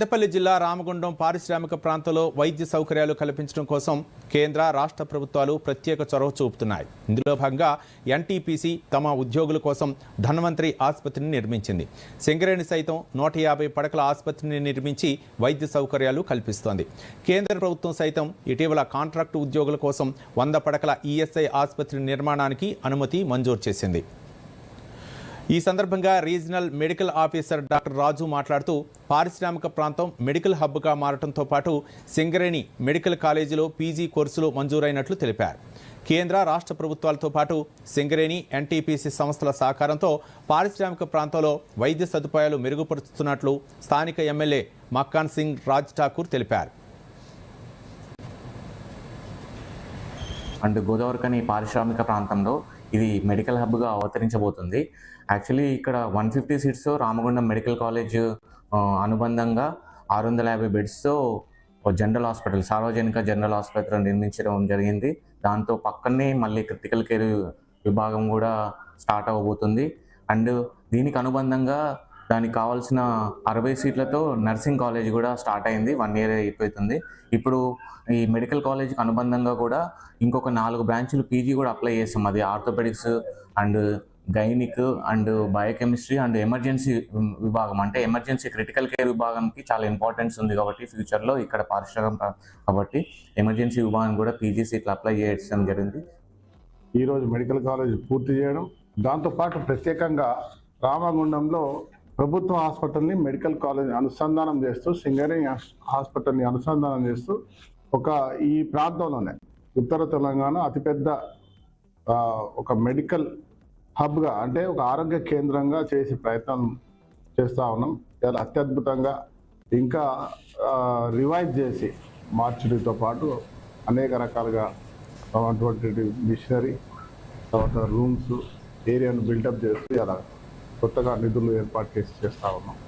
పెద్దపల్లి జిల్లా రామగుండం పారిశ్రామిక ప్రాంతంలో వైద్య సౌకర్యాలు కల్పించడం కోసం కేంద్ర రాష్ట్ర ప్రభుత్వాలు ప్రత్యేక చొరవ చూపుతున్నాయి. ఇందులో భాగంగా ఎన్టీపీసీ తమ ఉద్యోగుల కోసం ధన్వంతరి ఆసుపత్రిని నిర్మించింది. సింగరేణి సైతం 150 పడకల ఆసుపత్రిని నిర్మించి వైద్య సౌకర్యాలు కల్పిస్తోంది. కేంద్ర ప్రభుత్వం సైతం ఇటీవల కాంట్రాక్టు ఉద్యోగుల కోసం 100 పడకల ఈఎస్ఐ ఆసుపత్రి నిర్మాణానికి అనుమతి మంజూరు చేసింది. ఈ సందర్భంగా రీజనల్ మెడికల్ ఆఫీసర్ డాక్టర్ రాజు మాట్లాడుతూ పారిశ్రామిక ప్రాంతం మెడికల్ హబ్గా మారడంతో పాటు సింగరేణి మెడికల్ కాలేజీలో పీజీ కోర్సులు మంజూరైనట్లు తెలిపారు. కేంద్ర రాష్ట్ర ప్రభుత్వాలతో పాటు సింగరేణి ఎన్టీపీసీ సంస్థల సహకారంతో పారిశ్రామిక ప్రాంతంలో వైద్య సదుపాయాలు మెరుగుపరుస్తున్నట్లు స్థానిక ఎమ్మెల్యే మక్కాన్ సింగ్ రాజ్ ఠాకూర్ తెలిపారు. అండ్ గోదావరికని పారిశ్రామిక ప్రాంతంలో ఇది మెడికల్ హబ్గా అవతరించబోతుంది. యాక్చువల్లీ ఇక్కడ 150 సీట్స్తో రామగుండం మెడికల్ కాలేజ్ అనుబంధంగా 650 బెడ్స్తో జనరల్ హాస్పిటల్, సార్వజనిక జనరల్ హాస్పిటల్ నిర్మించడం జరిగింది. దాంతో పక్కనే మళ్ళీ క్రిటికల్ కేర్ విభాగం కూడా స్టార్ట్ అవ్వబోతుంది. అండ్ దీనికి అనుబంధంగా దానికి కావాల్సిన 60 సీట్లతో నర్సింగ్ కాలేజ్ కూడా స్టార్ట్ అయింది. 1 ఇయర్ అయిపోతుంది. ఇప్పుడు ఈ మెడికల్ కాలేజ్కి అనుబంధంగా కూడా ఇంకొక 4 బ్రాంచులు పీజీ కూడా అప్లై చేస్తాం. అది orthopaedics and gynaec and biochemistry and emergency విభాగం, అంటే ఎమర్జెన్సీ క్రిటికల్ కేర్ విభాగంకి చాలా ఇంపార్టెన్స్ ఉంది కాబట్టి ఫ్యూచర్లో ఇక్కడ పారిశ్రామిక కాబట్టి ఎమర్జెన్సీ విభాగం కూడా పీజీ సీట్లు అప్లై చేయడం జరిగింది. ఈరోజు మెడికల్ కాలేజ్ పూర్తి చేయడం, దాంతోపాటు ప్రత్యేకంగా రామగుండంలో ప్రభుత్వ హాస్పిటల్ని మెడికల్ కాలేజ్ అనుసంధానం చేస్తూ, సింగరేణి హాస్పిటల్ని అనుసంధానం చేస్తూ ఈ ప్రాంతంలోనే ఉత్తర తెలంగాణ అతిపెద్ద ఒక మెడికల్ హబ్గా, అంటే ఒక ఆరోగ్య కేంద్రంగా చేసే ప్రయత్నం చేస్తూ ఉన్నాం. చాలా అత్యద్భుతంగా ఇంకా రివైజ్ చేసి మార్చురీతో పాటు అనేక రకాలుగా అటువంటి మిషనరీ, తర్వాత రూమ్స్, ఏరియాను బిల్డప్ చేస్తూ అలా కొత్తగా నిధులు ఏర్పాటు చేస్తూ ఉన్నాం.